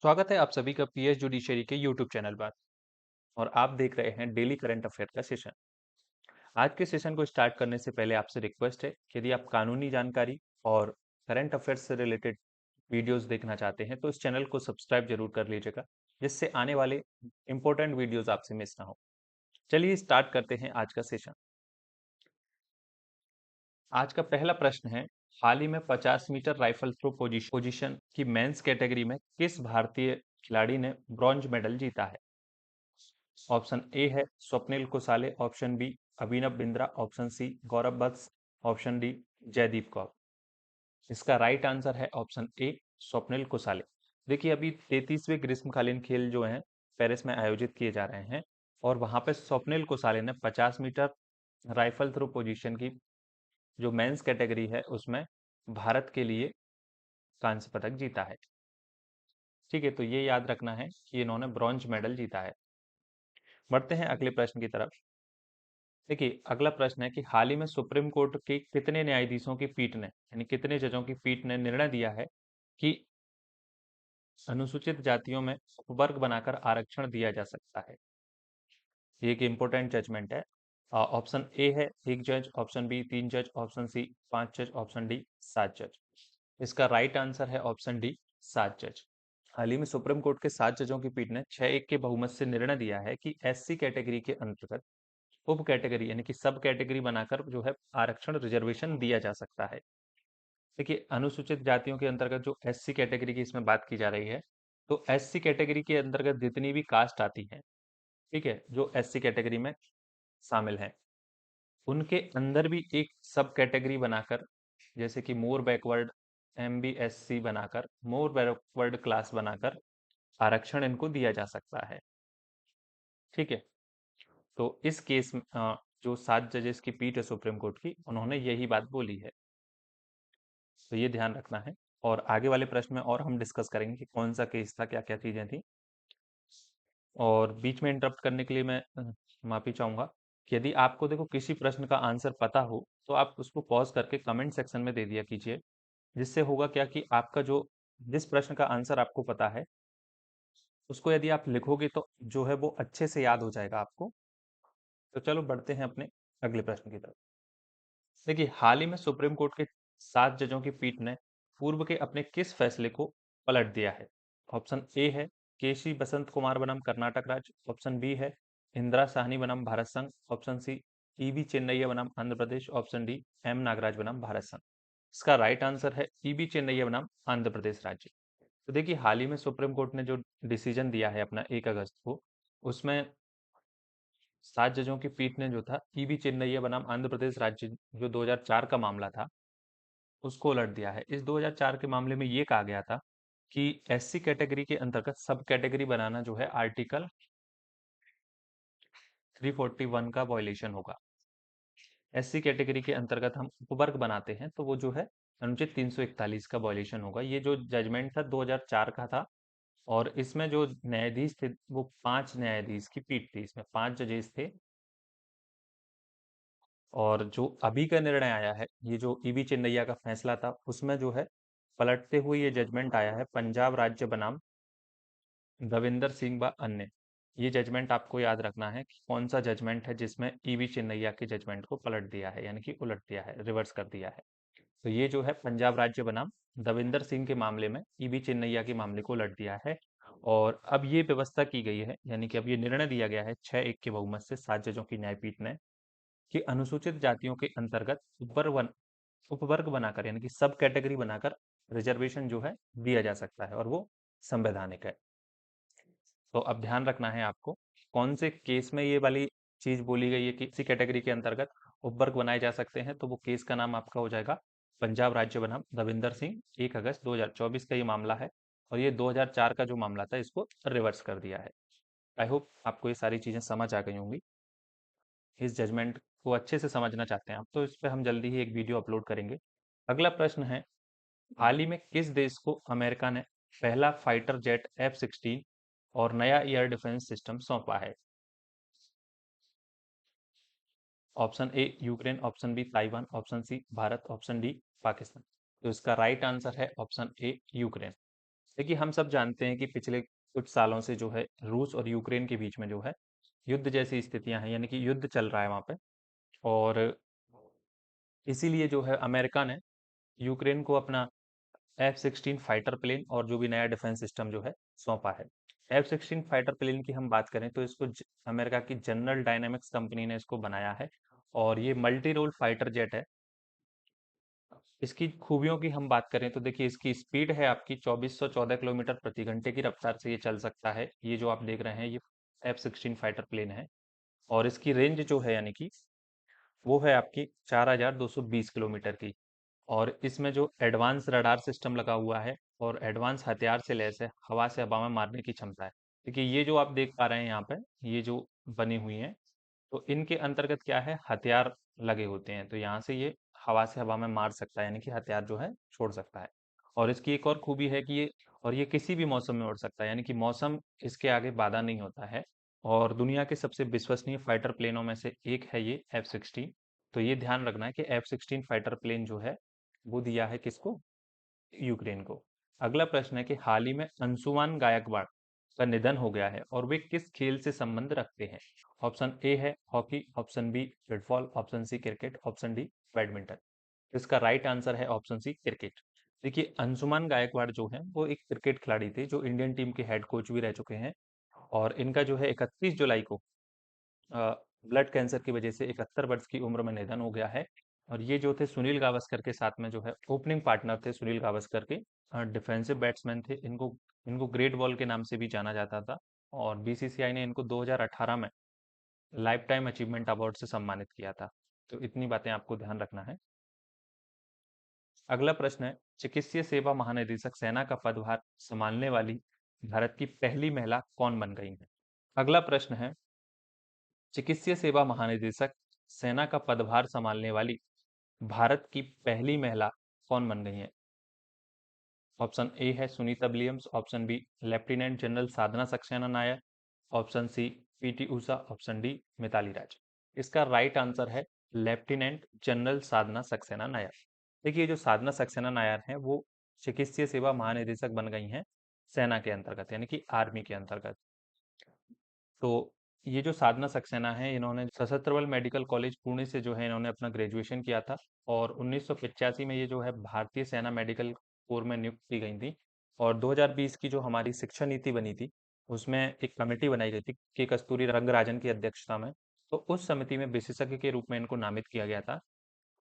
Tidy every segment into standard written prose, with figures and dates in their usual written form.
स्वागत है आप सभी का पीएस जुडिशरी के यूट्यूब चैनल पर। और आप देख रहे हैं डेली करंट अफेयर का सेशन। आज के सेशन को स्टार्ट करने से पहले आपसे रिक्वेस्ट है कि यदि आप कानूनी जानकारी और करंट अफेयर्स से रिलेटेड वीडियोस देखना चाहते हैं तो इस चैनल को सब्सक्राइब जरूर कर लीजिएगा, जिससे आने वाले इंपॉर्टेंट वीडियोस आपसे मिस ना हो। चलिए स्टार्ट करते हैं आज का सेशन। आज का पहला प्रश्न है, हाल ही में 50 मीटर राइफल थ्रो पोजीशन की मेंस कैटेगरी में किस भारतीय खिलाड़ी ने ब्रॉन्ज मेडल जीता है? ऑप्शन ए है स्वप्निल कुसाले, option B Abhinav Bindra, option C गौरव वत्स, ऑप्शन डी जयदीप कौर। इसका राइट आंसर है ऑप्शन ए स्वप्निल कुसाले। देखिए, अभी 33वें ग्रीष्मकालीन खेल जो हैं पेरिस में आयोजित किए जा रहे हैं, और वहां पे स्वप्निल कुसाले ने 50 मीटर राइफल थ्रो पोजीशन की जो मेंस कैटेगरी है उसमें भारत के लिए कांस्य पदक जीता है। ठीक है, तो ये याद रखना है कि इन्होंने ब्रॉन्ज मेडल जीता है। बढ़ते हैं अगले प्रश्न की तरफ। देखिए, अगला प्रश्न है कि हाल ही में सुप्रीम कोर्ट के कितने न्यायाधीशों की पीठ ने, यानी कितने जजों की पीठ ने निर्णय दिया है कि अनुसूचित जातियों में उपवर्ग बनाकर आरक्षण दिया जा सकता है? ये एक इंपॉर्टेंट जजमेंट है। ऑप्शन ए है एक जज, ऑप्शन बी 3 जज, ऑप्शन सी 5 जज, ऑप्शन डी 7 जज। इसका राइट आंसर है ऑप्शन डी 7 जज। हाल ही में सुप्रीम कोर्ट के 7 जजों की पीठ ने 6-1 के बहुमत से निर्णय दिया है कि एससी कैटेगरी के अंतर्गत उप कैटेगरी यानी कि सब कैटेगरी बनाकर जो है आरक्षण रिजर्वेशन दिया जा सकता है। देखिए, अनुसूचित जातियों के अंतर्गत जो एससी कैटेगरी की इसमें बात की जा रही है, तो एससी कैटेगरी के अंतर्गत जितनी भी कास्ट आती है, ठीक है, जो एससी कैटेगरी में शामिल है, उनके अंदर भी एक सब कैटेगरी बनाकर, जैसे कि मोर बैकवर्ड एमबीएससी बनाकर, मोर बैकवर्ड क्लास बनाकर आरक्षण इनको दिया जा सकता है। ठीक है, तो इस केस में जो 7 जजेस की पीठ है सुप्रीम कोर्ट की, उन्होंने यही बात बोली है, तो ये ध्यान रखना है। और आगे वाले प्रश्न में और हम डिस्कस करेंगे कि कौन सा केस था, क्या क्या चीजें थी। और बीच में इंटरप्ट करने के लिए मैं माफी चाहूंगा कि यदि आपको देखो किसी प्रश्न का आंसर पता हो तो आप उसको पॉज करके कमेंट सेक्शन में दे दिया कीजिए। जिससे होगा क्या कि आपका जो जिस प्रश्न का आंसर आपको पता है उसको यदि आप लिखोगे तो जो है वो अच्छे से याद हो जाएगा आपको। तो चलो बढ़ते हैं अपने अगले प्रश्न की तरफ। देखिए, हाल ही में सुप्रीम कोर्ट के 7 जजों की पीठ ने पूर्व के अपने किस फैसले को पलट दिया है? ऑप्शन ए है केसी बसंत कुमार बनाम कर्नाटक राज्य, ऑप्शन बी है इंदिरा साहनी बनाम भारत संघ, ऑप्शन सी ईबी चेन्नैया बनाम Andhra Pradesh, option D M Nagraj बनाम भारत संघ। इसका राइट आंसर है ईबी चेन्नैया बनाम आंध्र प्रदेश राज्य। तो देखिए, हाल ही में सुप्रीम कोर्ट ने जो डिसीजन दिया है अपना 1 अगस्त को, उसमें 7 जजों की पीठ ने जो था ईबी चेन्नैया बनाम आंध्र प्रदेश राज्य, जो 2004 का मामला था, उसको उलट दिया है। इस 2004 के मामले में ये कहा गया था कि एससी कैटेगरी के अंतर्गत सब कैटेगरी बनाना जो है आर्टिकल 341 का वॉयलेशन होगा। एससी कैटेगरी के अंतर्गत हम उपवर्ग बनाते हैं तो वो जो है अनुच्छेद 341 का वॉयलेशन होगा। ये जो जजमेंट था 2004 का था। और इसमें जो न्यायाधीश थे वो 5 न्यायाधीश की पीठ थी, इसमें 5 जजेस थे। और जो अभी का निर्णय आया है, ये जो ईबी चिन्नैया का फैसला था, उसमें जो है पलटते हुए ये जजमेंट आया है पंजाब राज्य बनाम दविंदर सिंह व अन्य। ये जजमेंट आपको याद रखना है कि कौन सा जजमेंट है जिसमें ईबी चिन्नैया के जजमेंट को पलट दिया है, यानी कि उलट दिया है, रिवर्स कर दिया है। तो ये जो है पंजाब राज्य बनाम दविंदर सिंह के मामले में ईबी चिन्नैया के मामले को उलट दिया है। और अब ये व्यवस्था की गई है, यानी कि अब ये निर्णय दिया गया है 6-1 के बहुमत से 7 जजों की न्यायपीठ ने, कि अनुसूचित जातियों के अंतर्गत उपवर्ग बनाकर, यानी कि सब कैटेगरी बनाकर रिजर्वेशन जो है दिया जा सकता है, और वो संवैधानिक है। तो अब ध्यान रखना है आपको कौन से केस में ये वाली चीज बोली गई है कि इसी कैटेगरी के अंतर्गत उपवर्ग बनाए जा सकते हैं। तो वो केस का नाम आपका हो जाएगा पंजाब राज्य बनाम दविंदर सिंह, 1 अगस्त 2024 का ये मामला है। और ये 2004 का जो मामला था इसको रिवर्स कर दिया है। आई होप आपको ये सारी चीजें समझ आ गई होंगी। इस जजमेंट को अच्छे से समझना चाहते हैं आप तो इस पर हम जल्दी ही एक वीडियो अपलोड करेंगे। अगला प्रश्न है, हाल ही में किस देश को अमेरिका ने पहला फाइटर जेट F-16 और नया एयर डिफेंस सिस्टम सौंपा है? Option A Ukraine, option B Taiwan, option C Bharat, option D Pakistan. तो इसका राइट आंसर है ऑप्शन ए यूक्रेन। देखिए हम सब जानते हैं कि पिछले कुछ सालों से जो है रूस और यूक्रेन के बीच में जो है युद्ध जैसी स्थितियां हैं, यानी कि युद्ध चल रहा है वहां पे। और इसीलिए जो है अमेरिका ने यूक्रेन को अपना F-16 फाइटर प्लेन और जो भी नया डिफेंस सिस्टम जो है सौंपा है। F-16 फाइटर प्लेन की हम बात करें तो इसको अमेरिका की जनरल डायनेमिक्स कंपनी ने इसको बनाया है, और ये मल्टी रोल फाइटर जेट है। इसकी खूबियों की हम बात करें तो देखिए इसकी स्पीड है आपकी 2414 किलोमीटर प्रति घंटे की रफ्तार से ये चल सकता है। ये जो आप देख रहे हैं ये F-16 फाइटर प्लेन है, और इसकी रेंज जो है यानी कि वो है आपकी 4220 किलोमीटर की। और इसमें जो एडवांस रडार सिस्टम लगा हुआ है और एडवांस हथियार से लैस है, हवा से हवा में मारने की क्षमता है। देखिए ये जो आप देख पा रहे हैं यहाँ पे, ये जो बनी हुई है, तो इनके अंतर्गत क्या है, हथियार लगे होते हैं। तो यहाँ से ये हवा से हवा में मार सकता है, यानी कि हथियार जो है छोड़ सकता है। और इसकी एक और खूबी है कि ये किसी भी मौसम में उड़ सकता है, यानी कि मौसम इसके आगे बाधा नहीं होता है। और दुनिया के सबसे विश्वसनीय फाइटर प्लेनों में से एक है ये F-16। तो ये ध्यान रखना है कि F-16 फाइटर प्लेन जो है वो दिया है किसको, यूक्रेन को। अगला प्रश्न है कि हाल ही में अंशुमान गायकवाड़ का निधन हो गया है और वे किस खेल से संबंध रखते हैं। ऑप्शन ए है hockey, option B football, option C cricket, option D badminton. इसका राइट आंसर है ऑप्शन सी क्रिकेट। देखिए अंशुमान गायकवाड़ जो है वो एक क्रिकेट खिलाड़ी थे जो इंडियन टीम के हेड कोच भी रह चुके हैं। और इनका जो है 31 जुलाई को ब्लड कैंसर की वजह से 71 वर्ष की उम्र में निधन हो गया है। और ये जो थे सुनील गावस्कर के साथ में जो है ओपनिंग पार्टनर थे, सुनील गावस्कर के डिफेंसिव बैट्समैन थे। इनको इनको ग्रेट बॉल के नाम से भी जाना जाता था। और बीसीसीआई ने इनको 2018 में लाइफ टाइम अचीवमेंट अवार्ड से सम्मानित किया था। तो इतनी बातें आपको ध्यान रखना है। अगला प्रश्न है, चिकित्सीय सेवा महानिदेशक सेना का पदभार संभालने वाली भारत की पहली महिला कौन बन गई है। अगला प्रश्न है, चिकित्सीय सेवा महानिदेशक सेना का पदभार संभालने वाली भारत की पहली महिला कौन बन गई है। ऑप्शन ए है Sunita Williams, option B lieutenant general Sadhana Saxena Nair, option C PT Usha, option D Mithali Raj. इसका राइट आंसर है लेफ्टिनेंट जनरल साधना सक्सेना नायर। देखिए जो साधना सक्सेना नायर हैं वो चिकित्सीय सेवा महानिदेशक बन गई हैं सेना के अंतर्गत, यानी कि आर्मी के अंतर्गत। तो ये जो साधना सक्सेना है, इन्होंने सशस्त्र बल मेडिकल कॉलेज पुणे से जो है इन्होंने अपना ग्रेजुएशन किया था। और 1985 में ये जो है भारतीय सेना मेडिकल कोर में नियुक्त की गई थी। और 2020 की जो हमारी शिक्षा नीति बनी थी उसमें एक कमेटी बनाई गई थी के कस्तूरी रंगराजन की अध्यक्षता में। तो उस समिति में विशेषज्ञ के रूप में इनको नामित किया गया था।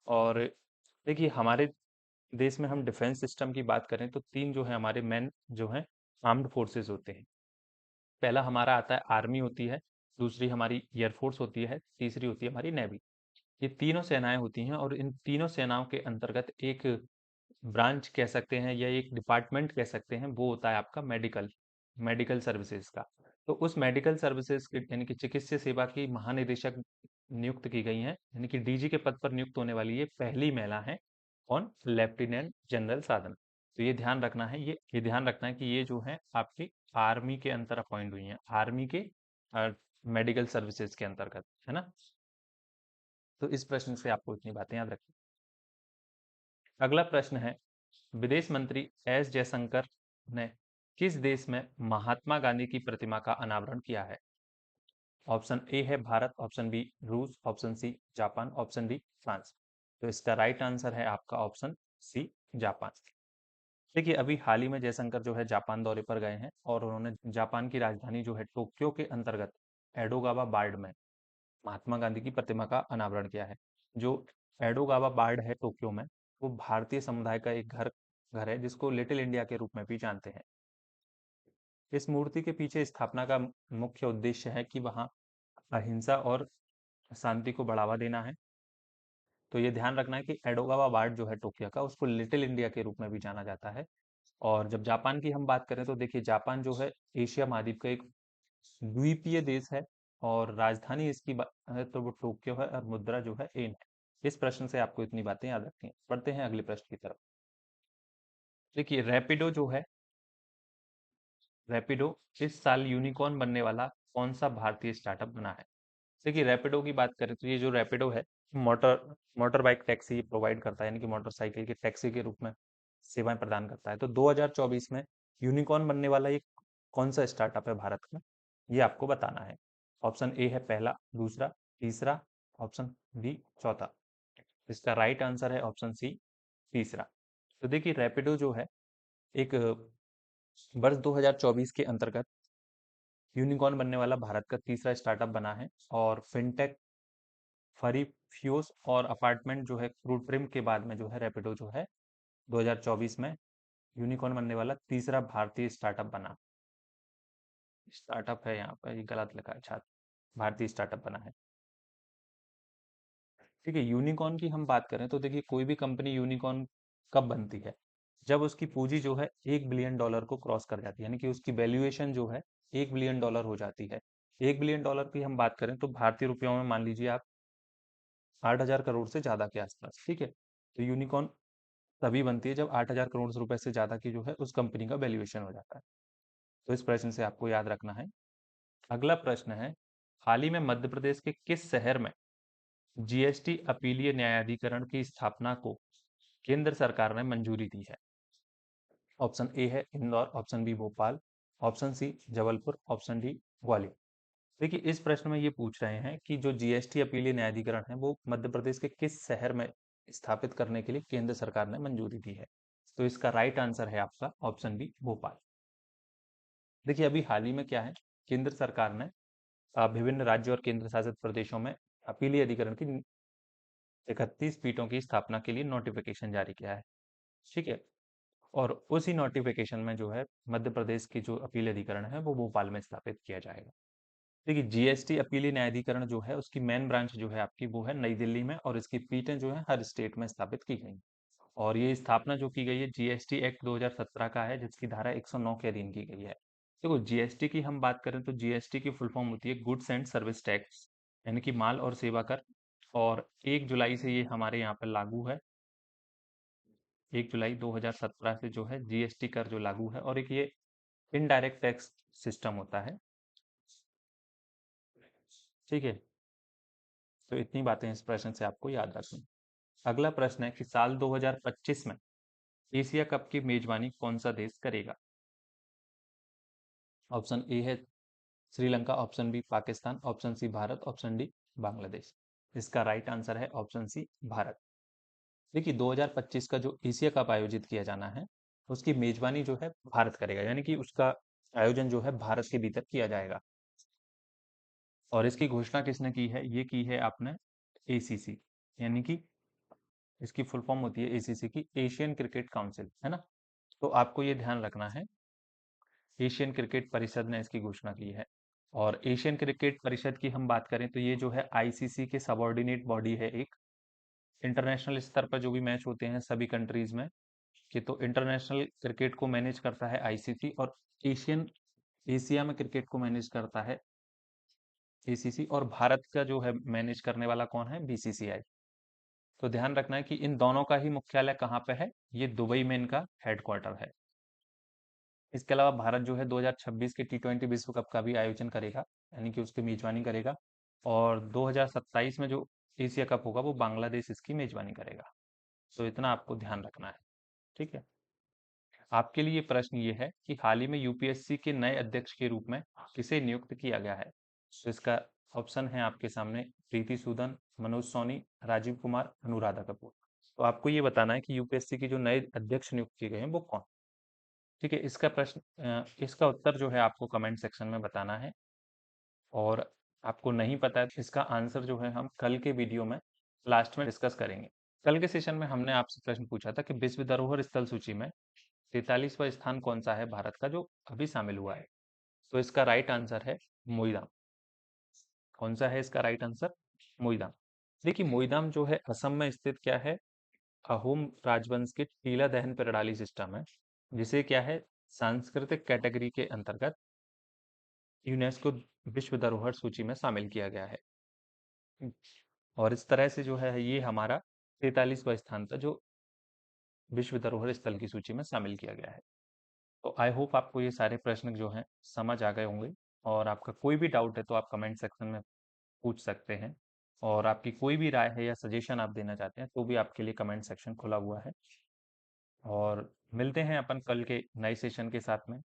और देखिए हमारे देश में हम डिफेंस सिस्टम की बात करें तो तीन जो है हमारे मेन जो है आर्म्ड फोर्सेस होते हैं। पहला हमारा आता है आर्मी होती है, दूसरी हमारी एयरफोर्स होती है, तीसरी होती है हमारी नेवी। ये तीनों सेनाएं होती हैं, और इन तीनों सेनाओं के अंतर्गत एक ब्रांच कह सकते हैं या एक डिपार्टमेंट कह सकते हैं, वो होता है आपका मेडिकल मेडिकल सर्विसेज का। तो उस मेडिकल सर्विसेज के यानी कि चिकित्सा सेवा की महानिदेशक नियुक्त की गई हैं, यानी कि डीजी के पद पर नियुक्त होने वाली ये पहली महिला है। कौन, लेफ्टिनेंट जनरल साधन। तो ये ध्यान रखना है कि ये जो है आपकी आर्मी के अंतर अपॉइंट हुई हैं, आर्मी के मेडिकल सर्विसेज के अंतर्गत, है ना। तो इस प्रश्न से आपको इतनी बातें याद रखनी। अगला प्रश्न है, विदेश मंत्री एस जयशंकर ने किस देश में महात्मा गांधी की प्रतिमा का अनावरण किया है। ऑप्शन ए है भारत, ऑप्शन बी रूस, option C Japan, option D France. तो इसका राइट आंसर है आपका ऑप्शन सी जापान। देखिए अभी हाल ही में जयशंकर जो है जापान दौरे पर गए हैं, और उन्होंने जापान की राजधानी जो है टोक्यो के अंतर्गत एडोगावा बार्ड में महात्मा गांधी की प्रतिमा का अनावरण किया है। जो एडोगावा बार्ड है टोक्यो में, वो भारतीय समुदाय का एक घर घर है जिसको लिटिल इंडिया के रूप में भी जानते हैं। इस मूर्ति के पीछे स्थापना का मुख्य उद्देश्य है कि वहाँ अहिंसा और शांति को बढ़ावा देना है। तो ये ध्यान रखना है कि एडोगावा बार्ड जो है टोक्यो का, उसको लिटिल इंडिया के रूप में भी जाना जाता है। और जब जापान की हम बात करें तो देखिए जापान जो है एशिया महाद्वीप का एक द्वीपीय देश है, और राजधानी इसकी है तो वो टोक्यो है, और मुद्रा जो है एन है। इस प्रश्न से आपको इतनी बातें याद रखनी है। पढ़ते हैं अगले प्रश्न की तरफ। देखिए रैपिडो जो है, रैपिडो इस साल यूनिकॉर्न बनने वाला कौन सा भारतीय स्टार्टअप बना है। देखिए रैपिडो की बात करें तो ये जो रैपिडो है motor motor bike taxi provide करता है, यानी कि मोटरसाइकिल की टैक्सी के रूप में सेवाएं प्रदान करता है। तो 2024 में यूनिकॉर्न बनने वाला ये कौन सा स्टार्टअप है भारत का, ये आपको बताना है। ऑप्शन ए है पहला, दूसरा, तीसरा, ऑप्शन बी चौथा। इसका राइट आंसर है ऑप्शन सी, तीसरा। तो देखिए रैपिडो जो है एक वर्ष 2024 के अंतर्गत यूनिकॉर्न बनने वाला भारत का तीसरा स्टार्टअप बना है। और फिनटेक, फरी फ्यूज और अपार्टमेंट जो है क्रूड ट्रिम के बाद में जो है रैपिडो जो है 2024 में यूनिकॉर्न बनने वाला तीसरा भारतीय स्टार्टअप बना। स्टार्टअप है यहाँ पर, ये गलत लिखा है छात्र, भारतीय स्टार्टअप बना है। ठीक है, यूनिकॉर्न की हम बात करें तो देखिए कोई भी कंपनी यूनिकॉर्न कब बनती है, जब उसकी पूंजी जो है $1 बिलियन को क्रॉस कर जाती है, यानी कि उसकी वैल्यूएशन जो है $1 बिलियन हो जाती है। $1 बिलियन की हम बात करें तो भारतीय रुपयों में मान लीजिए आप 8,000 करोड़ से ज्यादा के आसपास। ठीक है, तो यूनिकॉर्न तभी बनती है जब 8,000 करोड़ रुपए से ज्यादा की जो है उस कंपनी का वैल्यूएशन हो जाता है। तो इस प्रश्न से आपको याद रखना है। अगला प्रश्न है, हाल ही में मध्य प्रदेश के किस शहर में जीएसटी अपीलीय न्यायाधिकरण की स्थापना को केंद्र सरकार ने मंजूरी दी है? ऑप्शन ए है Indore, option B Bhopal, option C Jabalpur, option D Gwalior. देखिए इस प्रश्न में ये पूछ रहे हैं कि जो जीएसटी अपीलीय न्यायाधिकरण है वो मध्य प्रदेश के किस शहर में स्थापित करने के लिए केंद्र सरकार ने मंजूरी दी है। तो इसका राइट आंसर है आपका ऑप्शन बी भोपाल। देखिए अभी हाल ही में क्या है, केंद्र सरकार ने विभिन्न राज्यों और केंद्र शासित प्रदेशों में अपीलीय अधिकरण की 31 पीठों की स्थापना के लिए नोटिफिकेशन जारी किया है। ठीक है, और उसी नोटिफिकेशन में जो है मध्य प्रदेश की जो अपील अधिकरण है वो भोपाल में स्थापित किया जाएगा। देखिए जीएसटी अपीलीय न्यायाधिकरण जो है उसकी मेन ब्रांच जो है आपकी वो है नई दिल्ली में, और इसकी पीठें जो है हर स्टेट में स्थापित की गई। और ये स्थापना जो की गई है जीएसटी एक्ट 2017 का है, जिसकी धारा 109 के अधीन की गई है। देखो जीएसटी की हम बात करें तो जीएसटी की फुल फॉर्म होती है गुड्स एंड सर्विस टैक्स, यानी कि माल और सेवा कर। और 1 जुलाई से ये हमारे यहाँ पर लागू है। 1 जुलाई 2017 से जो है जीएसटी कर जो लागू है, और एक ये इनडायरेक्ट टैक्स सिस्टम होता है। ठीक है, तो इतनी बातें इस प्रश्न से आपको याद रखनी। अगला प्रश्न है कि साल 2025 में एशिया कप की मेजबानी कौन सा देश करेगा? ऑप्शन ए है Sri Lanka, option B Pakistan, option C Bharat, option D Bangladesh. इसका राइट आंसर है ऑप्शन सी भारत। देखिए 2025 का जो एशिया कप आयोजित किया जाना है उसकी मेजबानी जो है भारत करेगा, यानी कि उसका आयोजन जो है भारत के भीतर किया जाएगा। और इसकी घोषणा किसने की है? ये की है आपने एसीसी, यानी कि इसकी फुल फॉर्म होती है एसीसी की, एशियन क्रिकेट काउंसिल, है ना। तो आपको ये ध्यान रखना है, एशियन क्रिकेट परिषद ने इसकी घोषणा की है। और एशियन क्रिकेट परिषद की हम बात करें तो ये जो है आईसीसी के सबऑर्डिनेट बॉडी है एक। इंटरनेशनल स्तर पर जो भी मैच होते हैं सभी कंट्रीज में कि तो इंटरनेशनल क्रिकेट को मैनेज करता है आईसीसी, और एशियन एशिया में क्रिकेट को मैनेज करता है एसीसी, और भारत का जो है मैनेज करने वाला कौन है? बीसीसीआई। तो ध्यान रखना है कि इन दोनों का ही मुख्यालय कहाँ पे है? ये दुबई में इनका हेडक्वार्टर है। इसके अलावा भारत जो है 2026 के टी20 विश्व कप का भी आयोजन करेगा, यानी कि उसकी मेजबानी करेगा। और 2027 में जो एशिया कप होगा वो बांग्लादेश इसकी मेजबानी करेगा। तो इतना आपको ध्यान रखना है। ठीक है, आपके लिए प्रश्न ये है कि हाल ही में यूपीएससी के नए अध्यक्ष के रूप में किसे नियुक्त किया गया है? तो इसका ऑप्शन है आपके सामने प्रीति सूदन, मनोज सोनी, राजीव कुमार, अनुराधा कपूर। तो आपको ये बताना है कि यूपीएससी के जो नए अध्यक्ष नियुक्त किए गए हैं वो कौन। ठीक है, इसका प्रश्न इसका उत्तर जो है आपको कमेंट सेक्शन में बताना है। और आपको नहीं पता है तो इसका आंसर जो है हम कल के वीडियो में लास्ट में डिस्कस करेंगे। कल के सेशन में हमने आपसे प्रश्न पूछा था कि विश्व धरोहर स्थल सूची में 43वां स्थान कौन सा है भारत का जो अभी शामिल हुआ है? तो इसका राइट आंसर है मोईरांग। कौन सा है इसका राइट आंसर? मोईरांग। देखिए मोईरांग जो है असम में स्थित क्या है? अहोम राजवंश के टीला दहन प्रणाली सिस्टम है, जिसे क्या है सांस्कृतिक कैटेगरी के अंतर्गत यूनेस्को विश्व धरोहर सूची में शामिल किया गया है। और इस तरह से जो है ये हमारा 43वां स्थान था जो विश्व धरोहर स्थल की सूची में शामिल किया गया है। तो आई होप आपको ये सारे प्रश्न जो हैं समझ आ गए होंगे। और आपका कोई भी डाउट है तो आप कमेंट सेक्शन में पूछ सकते हैं। और आपकी कोई भी राय है या सजेशन आप देना चाहते हैं तो भी आपके लिए कमेंट सेक्शन खुला हुआ है। और मिलते हैं अपन कल के नए सेशन के साथ में।